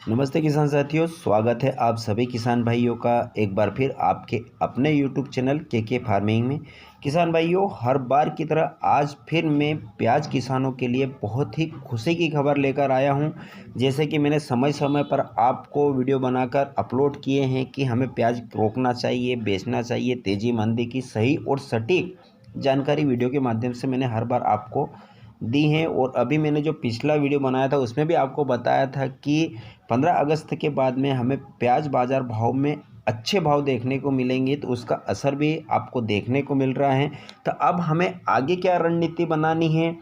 नमस्ते किसान साथियों, स्वागत है आप सभी किसान भाइयों का एक बार फिर आपके अपने YouTube चैनल के फार्मिंग में। किसान भाइयों, हर बार की तरह आज फिर मैं प्याज किसानों के लिए बहुत ही खुशी की खबर लेकर आया हूं। जैसे कि मैंने समय समय पर आपको वीडियो बनाकर अपलोड किए हैं कि हमें प्याज रोकना चाहिए, बेचना चाहिए, तेज़ी मंदी की सही और सटीक जानकारी वीडियो के माध्यम से मैंने हर बार आपको दी हैं। और अभी मैंने जो पिछला वीडियो बनाया था उसमें भी आपको बताया था कि 15 अगस्त के बाद में हमें प्याज बाज़ार भाव में अच्छे भाव देखने को मिलेंगे, तो उसका असर भी आपको देखने को मिल रहा है। तो अब हमें आगे क्या रणनीति बनानी है,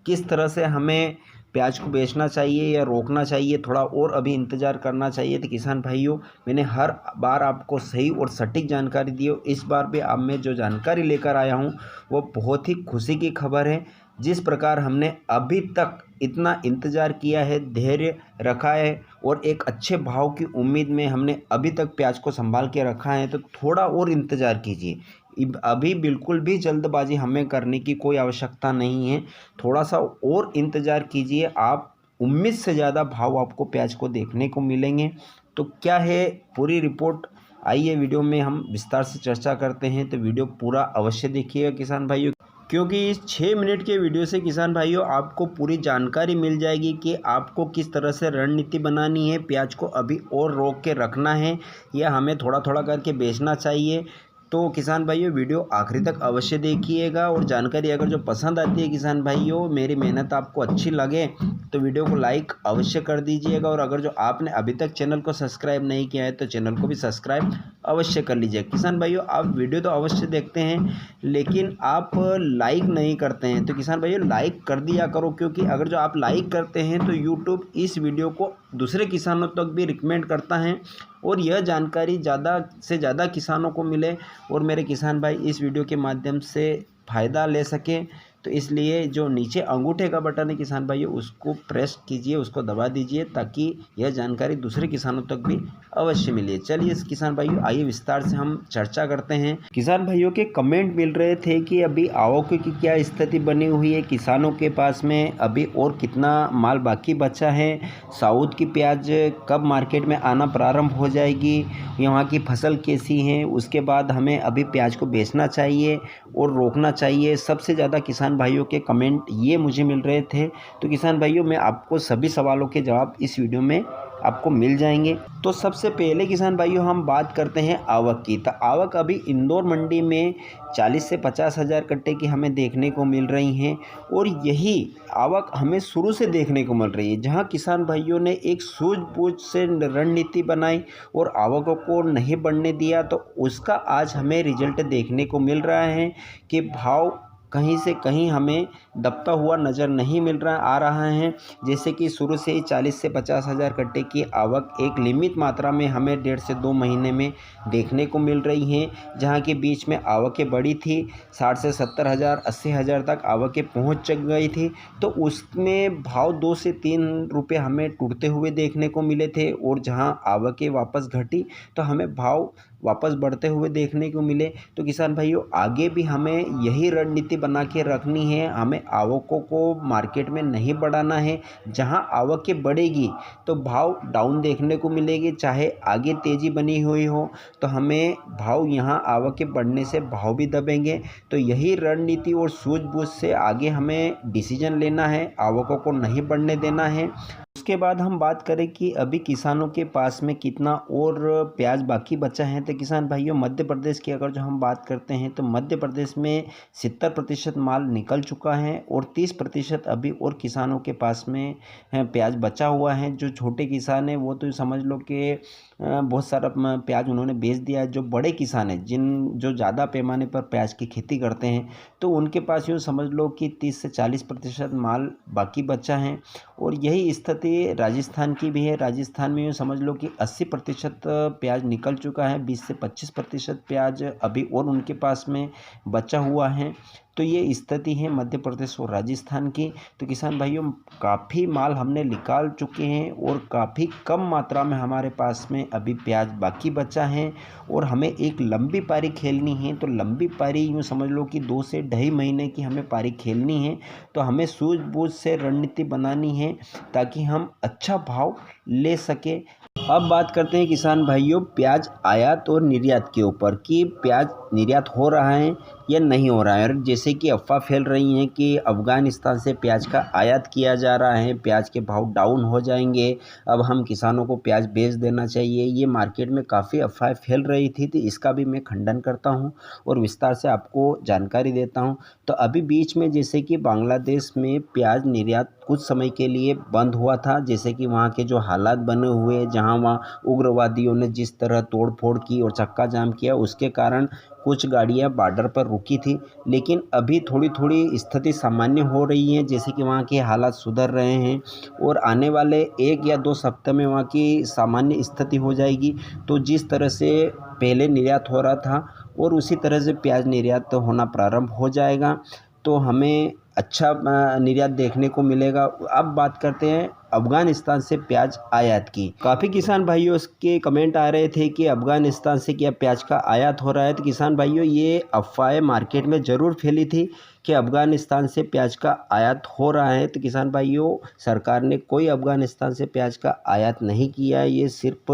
किस तरह से हमें प्याज को बेचना चाहिए या रोकना चाहिए, थोड़ा और अभी इंतज़ार करना चाहिए। तो किसान भाइयों, मैंने हर बार आपको सही और सटीक जानकारी दी हो। इस बार भी अब मैं जो जानकारी लेकर आया हूँ वो बहुत ही खुशी की खबर है। जिस प्रकार हमने अभी तक इतना इंतज़ार किया है, धैर्य रखा है और एक अच्छे भाव की उम्मीद में हमने अभी तक प्याज को संभाल के रखा है, तो थोड़ा और इंतज़ार कीजिए। अभी बिल्कुल भी जल्दबाजी हमें करने की कोई आवश्यकता नहीं है। थोड़ा सा और इंतज़ार कीजिए, आप उम्मीद से ज़्यादा भाव आपको प्याज को देखने को मिलेंगे। तो क्या है पूरी रिपोर्ट, आइए वीडियो में हम विस्तार से चर्चा करते हैं। तो वीडियो पूरा अवश्य देखिएगा किसान भाइयों, क्योंकि इस 6 मिनट के वीडियो से किसान भाइयों आपको पूरी जानकारी मिल जाएगी कि आपको किस तरह से रणनीति बनानी है, प्याज को अभी और रोक के रखना है या हमें थोड़ा थोड़ा करके बेचना चाहिए। तो किसान भाइयों, वीडियो आखिरी तक अवश्य देखिएगा। और जानकारी अगर जो पसंद आती है किसान भाइयों, मेरी मेहनत आपको अच्छी लगे तो वीडियो को लाइक अवश्य कर दीजिएगा। और अगर जो आपने अभी तक चैनल को सब्सक्राइब नहीं किया है तो चैनल को भी सब्सक्राइब अवश्य कर लीजिए। किसान भाइयों, आप वीडियो तो अवश्य देखते हैं लेकिन आप लाइक नहीं करते हैं, तो किसान भाइयों लाइक कर दिया करो, क्योंकि अगर जो आप लाइक करते हैं तो यूट्यूब इस वीडियो को दूसरे किसानों तक भी रिकमेंड करता है और यह जानकारी ज़्यादा से ज़्यादा किसानों को मिले और मेरे किसान भाई इस वीडियो के माध्यम से फ़ायदा ले सकें। तो इसलिए जो नीचे अंगूठे का बटन है किसान भाइयों, उसको प्रेस कीजिए, उसको दबा दीजिए, ताकि यह जानकारी दूसरे किसानों तक भी अवश्य मिले। चलिए किसान भाइयों, आइए विस्तार से हम चर्चा करते हैं। किसान भाइयों के कमेंट मिल रहे थे कि अभी आवक की क्या स्थिति बनी हुई है, किसानों के पास में अभी और कितना माल बाकी बचा है, साउथ की प्याज कब मार्केट में आना प्रारंभ हो जाएगी, यहाँ की फसल कैसी है, उसके बाद हमें अभी प्याज को बेचना चाहिए और रोकना चाहिए। सबसे ज़्यादा किसान भाइयों के कमेंट ये मुझे मिल रहे थे। तो किसान भाइयों, मैं आपको सभी सवालों के जवाब इस वीडियो में आपको मिल जाएंगे। तो सबसे पहले किसान भाइयों हम बात करते हैं आवक की। तो आवक अभी इंदौर मंडी में 40 से 50 हज़ार कट्टे की हमें देखने को मिल रही हैं और यही आवक हमें शुरू से देखने को मिल रही है, जहां किसान भाइयों ने एक सूझबूझ से रणनीति बनाई और आवकों को नहीं बढ़ने दिया, तो उसका आज हमें रिजल्ट देखने को मिल रहा है कि भाव कहीं से कहीं हमें दबता हुआ नज़र नहीं मिल रहा आ रहा है। जैसे कि शुरू से ही 40 से 50 हज़ार कट्टे की आवक एक लिमिट मात्रा में हमें 1.5 से 2 महीने में देखने को मिल रही हैं, जहां के बीच में आवकें बड़ी थी, 60 से 70 हज़ार 80 हज़ार तक आवकें पहुंच गई थी। तो उसमें भाव 2 से 3 रुपये हमें टूटते हुए देखने को मिले थे और जहां आवकें वापस घटी तो हमें भाव वापस बढ़ते हुए देखने को मिले। तो किसान भाइयों, आगे भी हमें यही रणनीति बना के रखनी है, हमें आवकों को मार्केट में नहीं बढ़ाना है। जहां आवकें बढ़ेगी तो भाव डाउन देखने को मिलेगी, चाहे आगे तेज़ी बनी हुई हो तो हमें भाव यहां आवकें बढ़ने से भाव भी दबेंगे। तो यही रणनीति और सूझबूझ से आगे हमें डिसीजन लेना है, आवकों को नहीं बढ़ने देना है। उसके बाद हम बात करें कि अभी किसानों के पास में कितना और प्याज बाकी बचा है। तो किसान भाइयों, मध्य प्रदेश की अगर जो हम बात करते हैं तो मध्य प्रदेश में 70% माल निकल चुका है और 30% अभी और किसानों के पास में प्याज बचा हुआ है। जो छोटे किसान हैं वो तो समझ लो कि बहुत सारा प्याज उन्होंने बेच दिया है। जो बड़े किसान हैं, जो ज़्यादा पैमाने पर प्याज की खेती करते हैं, तो उनके पास यूँ समझ लो कि 30 से 40% माल बाकी बचा है। और यही स्थिति राजस्थान की भी है। राजस्थान में यूँ समझ लो कि 80% प्याज निकल चुका है, 20 से 25% प्याज अभी और उनके पास में बचा हुआ है। तो ये स्थिति है मध्य प्रदेश और राजस्थान की। तो किसान भाइयों, काफ़ी माल हमने निकाल चुके हैं और काफ़ी कम मात्रा में हमारे पास में अभी प्याज बाकी बचा है और हमें एक लंबी पारी खेलनी है। तो लंबी पारी यूँ समझ लो कि 2 से 2.5 महीने की हमें पारी खेलनी है। तो हमें सूझबूझ से रणनीति बनानी है ताकि हम अच्छा भाव ले सके। अब बात करते हैं किसान भाइयों प्याज आयात और निर्यात के ऊपर कि प्याज निर्यात हो रहा है या नहीं हो रहा है। और जैसे कि अफवाह फैल रही हैं कि अफ़गानिस्तान से प्याज का आयात किया जा रहा है, प्याज के भाव डाउन हो जाएंगे, अब हम किसानों को प्याज बेच देना चाहिए, ये मार्केट में काफ़ी अफवाहें फैल रही थी। तो इसका भी मैं खंडन करता हूँ और विस्तार से आपको जानकारी देता हूँ। तो अभी बीच में जैसे कि बांग्लादेश में प्याज निर्यात कुछ समय के लिए बंद हुआ था, जैसे कि वहाँ के जो हालात बने हुए, जहाँ वहाँ उग्रवादियों ने जिस तरह तोड़फोड़ की और चक्का जाम किया, उसके कारण कुछ गाड़ियाँ बॉर्डर पर रुकी थी। लेकिन अभी थोड़ी थोड़ी स्थिति सामान्य हो रही है, जैसे कि वहाँ के हालात सुधर रहे हैं और आने वाले 1 या 2 सप्ताह में वहाँ की सामान्य स्थिति हो जाएगी। तो जिस तरह से पहले निर्यात हो रहा था और उसी तरह से प्याज निर्यात होना प्रारंभ हो जाएगा, तो हमें अच्छा निर्यात देखने को मिलेगा। अब बात करते हैं अफ़गानिस्तान से प्याज आयात की। काफ़ी किसान भाइयों के कमेंट आ रहे थे कि अफ़गानिस्तान से क्या प्याज का आयात हो रहा है। तो किसान भाइयों ये अफवाहें मार्केट में ज़रूर फैली थी कि अफ़गानिस्तान से प्याज का आयात हो रहा है। तो किसान भाइयों सरकार ने कोई अफ़गानिस्तान से प्याज का आयात नहीं किया है, ये सिर्फ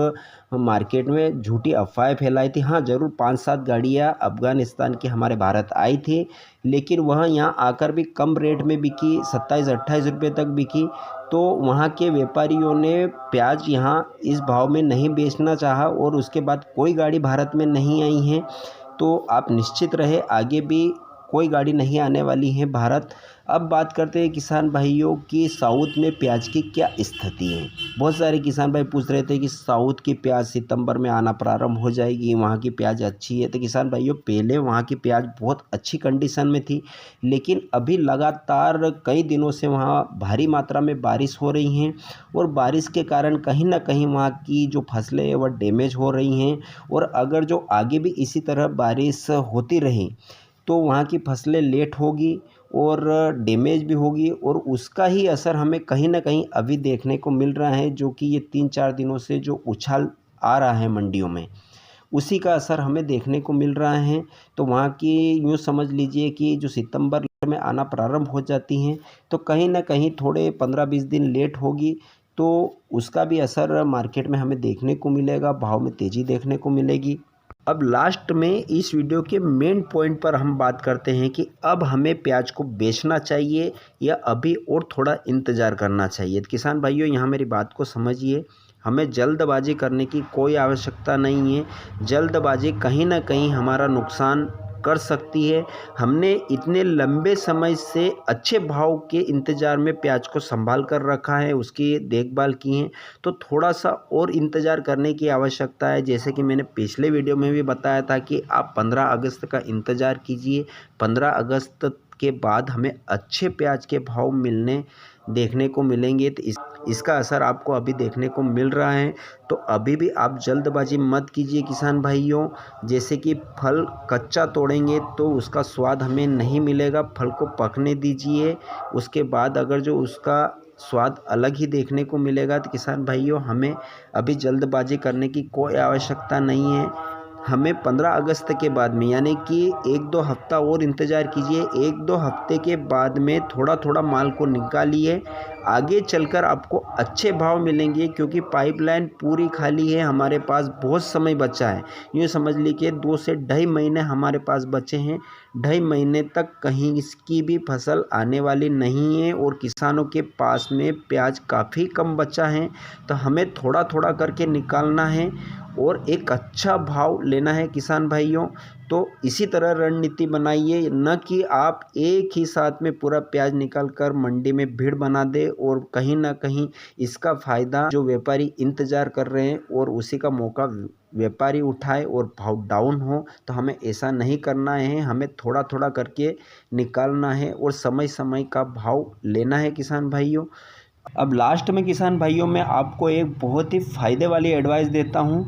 मार्केट में झूठी अफवाहें फैलाई थी। हाँ ज़रूर 5-7 गाड़ियाँ अफ़गानिस्तान की हमारे भारत आई थी, लेकिन वह यहाँ आकर भी कम रेट में बिकी, 27-28 रुपये तक बिकी। तो वहाँ के व्यापारियों ने प्याज यहाँ इस भाव में नहीं बेचना चाहा और उसके बाद कोई गाड़ी भारत में नहीं आई है। तो आप निश्चित रहे आगे भी कोई गाड़ी नहीं आने वाली है भारत। अब बात करते हैं किसान भाइयों की साउथ में प्याज की क्या स्थिति है। बहुत सारे किसान भाई पूछ रहे थे कि साउथ की प्याज सितंबर में आना प्रारंभ हो जाएगी, वहाँ की प्याज अच्छी है। तो किसान भाइयों पहले वहाँ की प्याज बहुत अच्छी कंडीशन में थी, लेकिन अभी लगातार कई दिनों से वहाँ भारी मात्रा में बारिश हो रही हैं और बारिश के कारण कहीं ना कहीं वहाँ की जो फसलें हैं वह डैमेज हो रही हैं। और अगर जो आगे भी इसी तरह बारिश होती रही तो वहाँ की फसलें लेट होगी और डैमेज भी होगी और उसका ही असर हमें कहीं ना कहीं अभी देखने को मिल रहा है। जो कि ये 3-4 दिनों से जो उछाल आ रहा है मंडियों में, उसी का असर हमें देखने को मिल रहा है। तो वहाँ की यूँ समझ लीजिए कि जो सितंबर में आना प्रारंभ हो जाती हैं तो कहीं ना कहीं थोड़े 15-20 दिन लेट होगी, तो उसका भी असर मार्केट में हमें देखने को मिलेगा, भाव में तेज़ी देखने को मिलेगी। अब लास्ट में इस वीडियो के मेन पॉइंट पर हम बात करते हैं कि अब हमें प्याज को बेचना चाहिए या अभी और थोड़ा इंतज़ार करना चाहिए। तो किसान भाइयों यहाँ मेरी बात को समझिए, हमें जल्दबाजी करने की कोई आवश्यकता नहीं है। जल्दबाजी कहीं ना कहीं हमारा नुकसान कर सकती है। हमने इतने लंबे समय से अच्छे भाव के इंतज़ार में प्याज को संभाल कर रखा है, उसकी देखभाल की है, तो थोड़ा सा और इंतज़ार करने की आवश्यकता है। जैसे कि मैंने पिछले वीडियो में भी बताया था कि आप 15 अगस्त का इंतज़ार कीजिए। 15 अगस्त के बाद हमें अच्छे प्याज के भाव मिलने देखने को मिलेंगे। तो इसका असर आपको अभी देखने को मिल रहा है। तो अभी भी आप जल्दबाजी मत कीजिए किसान भाइयों। जैसे कि फल कच्चा तोड़ेंगे तो उसका स्वाद हमें नहीं मिलेगा, फल को पकने दीजिए, उसके बाद अगर जो उसका स्वाद अलग ही देखने को मिलेगा। तो किसान भाइयों हमें अभी जल्दबाजी करने की कोई आवश्यकता नहीं है। हमें 15 अगस्त के बाद में यानी कि 1-2 हफ्ता और इंतज़ार कीजिए। 1-2 हफ्ते के बाद में थोड़ा थोड़ा माल को निकालिए, आगे चलकर आपको अच्छे भाव मिलेंगे क्योंकि पाइपलाइन पूरी खाली है, हमारे पास बहुत समय बचा है। यूँ समझ लीजिए 2 से 2.5 महीने हमारे पास बचे हैं। 2.5 महीने तक कहीं इसकी भी फसल आने वाली नहीं है और किसानों के पास में प्याज काफ़ी कम बचा है। तो हमें थोड़ा थोड़ा करके निकालना है और एक अच्छा भाव लेना है किसान भाइयों। तो इसी तरह रणनीति बनाइए, न कि आप एक ही साथ में पूरा प्याज निकाल कर मंडी में भीड़ बना दे और कहीं ना कहीं इसका फ़ायदा जो व्यापारी इंतज़ार कर रहे हैं और उसी का मौका व्यापारी उठाए और भाव डाउन हो। तो हमें ऐसा नहीं करना है, हमें थोड़ा थोड़ा करके निकालना है और समय समय का भाव लेना है किसान भाइयों। अब लास्ट में किसान भाइयों मैं आपको एक बहुत ही फ़ायदे वाली एडवाइस देता हूँ।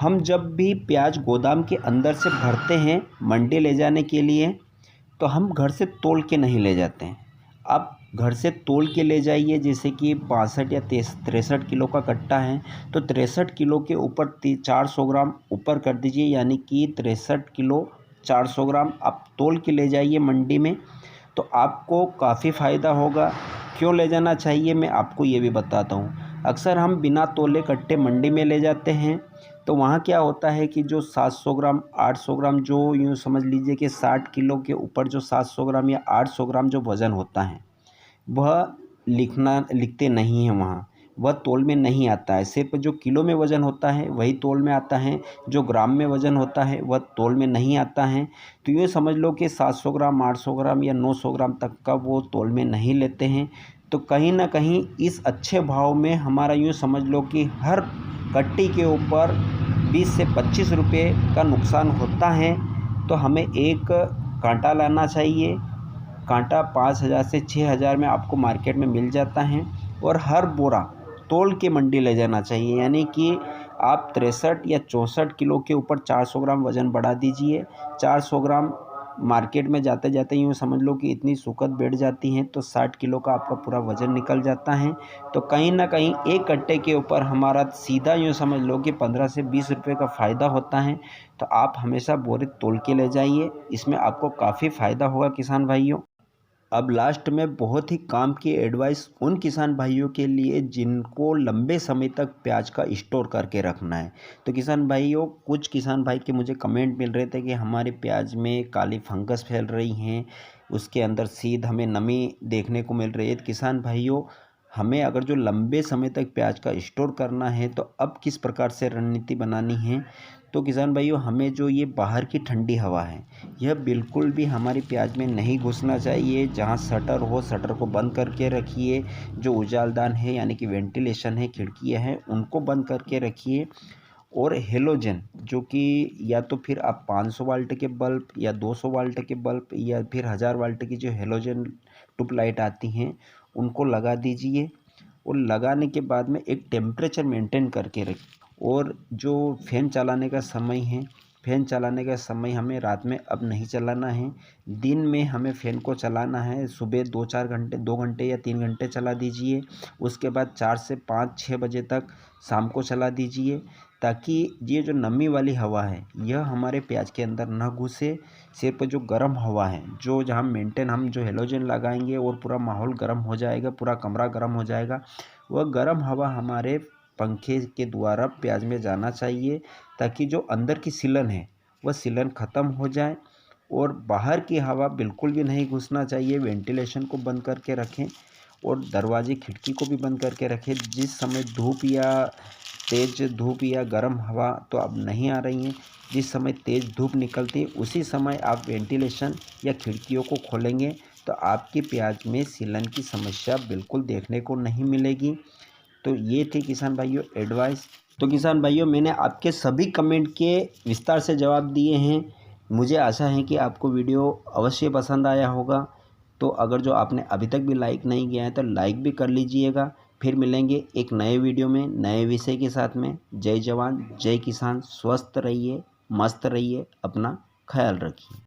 हम जब भी प्याज गोदाम के अंदर से भरते हैं मंडी ले जाने के लिए, तो हम घर से तोल के नहीं ले जाते हैं। आप घर से तोल के ले जाइए। जैसे कि 62 या 63 किलो का कट्टा है तो 63 किलो के ऊपर 400 ग्राम ऊपर कर दीजिए, यानी कि 63 किलो 400 ग्राम आप तोल के ले जाइए मंडी में, तो आपको काफ़ी फ़ायदा होगा। क्यों ले जाना चाहिए मैं आपको ये भी बताता हूँ। अक्सर हम बिना तोले कट्टे मंडी में ले जाते हैं, तो वहाँ क्या होता है कि जो 700 ग्राम 800 ग्राम जो यूँ समझ लीजिए कि 60 किलो के ऊपर जो 700 ग्राम या 800 ग्राम जो वज़न होता है वह लिखते नहीं हैं वहाँ, वह तौल में नहीं आता है। सिर्फ जो किलो में वज़न होता है वही तौल में आता है, जो ग्राम में वज़न होता है वह तौल में नहीं आता है। तो ये समझ लो कि 700 ग्राम 800 ग्राम या 900 ग्राम तक का वो तौल में नहीं लेते हैं। तो कहीं न कहीं इस अच्छे भाव में हमारा यूँ समझ लो कि हर कट्टी के ऊपर 20 से 25 रुपये का नुकसान होता है। तो हमें एक कांटा लाना चाहिए। कांटा 5,000 से 6,000 में आपको मार्केट में मिल जाता है और हर बोरा तौल के मंडी ले जाना चाहिए। यानी कि आप 63 या 64 किलो के ऊपर 400 ग्राम वज़न बढ़ा दीजिए। 400 ग्राम मार्केट में जाते जाते यूँ समझ लो कि इतनी सुकत बैठ जाती हैं तो 60 किलो का आपका पूरा वज़न निकल जाता है। तो कहीं न कहीं एक कट्टे के ऊपर हमारा सीधा यूँ समझ लो कि 15 से 20 रुपये का फ़ायदा होता है। तो आप हमेशा बोरे तौल के ले जाइए, इसमें आपको काफ़ी फ़ायदा होगा किसान भाइयों। अब लास्ट में बहुत ही काम की एडवाइस उन किसान भाइयों के लिए जिनको लंबे समय तक प्याज का स्टोर करके रखना है। तो किसान भाइयों, कुछ किसान भाई के मुझे कमेंट मिल रहे थे कि हमारे प्याज में काली फंगस फैल रही हैं, उसके अंदर सीध हमें नमी देखने को मिल रही है। तो किसान भाइयों, हमें अगर जो लंबे समय तक प्याज का स्टोर करना है तो अब किस प्रकार से रणनीति बनानी है। तो किसान भाइयों, हमें जो ये बाहर की ठंडी हवा है यह बिल्कुल भी हमारी प्याज में नहीं घुसना चाहिए। जहाँ शटर हो, शटर को बंद करके रखिए। जो उजालदान है यानी कि वेंटिलेशन है, खिड़कियाँ हैं, उनको बंद करके रखिए। और हेलोजन जो कि या तो फिर आप 500 वाल्ट के बल्ब या 200 वाल्ट के बल्ब या फिर 1000 वाल्ट की जो हेलोजन ट्यूब लाइट आती हैं उनको लगा दीजिए। और लगाने के बाद में एक टेम्परेचर मेंटेन करके रखिए। और जो फ़ैन चलाने का समय है, फ़ैन चलाने का समय हमें रात में अब नहीं चलाना है, दिन में हमें फ़ैन को चलाना है। सुबह 2-4 घंटे 2 घंटे या 3 घंटे चला दीजिए, उसके बाद 4 से 5-6 बजे तक शाम को चला दीजिए, ताकि ये जो नमी वाली हवा है यह हमारे प्याज के अंदर ना घुसे। सिर्फ जो गर्म हवा है, जो जहाँ मेंटेन हम जो हेलोजन लगाएंगे और पूरा माहौल गर्म हो जाएगा, पूरा कमरा गर्म हो जाएगा, वह गर्म हवा हमारे पंखे के द्वारा प्याज में जाना चाहिए, ताकि जो अंदर की सीलन है वह सीलन ख़त्म हो जाए। और बाहर की हवा बिल्कुल भी नहीं घुसना चाहिए। वेंटिलेशन को बंद करके रखें और दरवाजे खिड़की को भी बंद करके रखें। जिस समय धूप या तेज़ धूप या गर्म हवा तो अब नहीं आ रही हैं, जिस समय तेज़ धूप निकलती है उसी समय आप वेंटिलेशन या खिड़कियों को खोलेंगे तो आपकी प्याज में सीलन की समस्या बिल्कुल देखने को नहीं मिलेगी। तो ये थी किसान भाइयों एडवाइस। तो किसान भाइयों, मैंने आपके सभी कमेंट के विस्तार से जवाब दिए हैं। मुझे आशा है कि आपको वीडियो अवश्य पसंद आया होगा। तो अगर जो आपने अभी तक भी लाइक नहीं किया है तो लाइक भी कर लीजिएगा। फिर मिलेंगे एक नए वीडियो में नए विषय के साथ में। जय जवान जय किसान, स्वस्थ रहिए, मस्त रहिए, अपना ख्याल रखिए।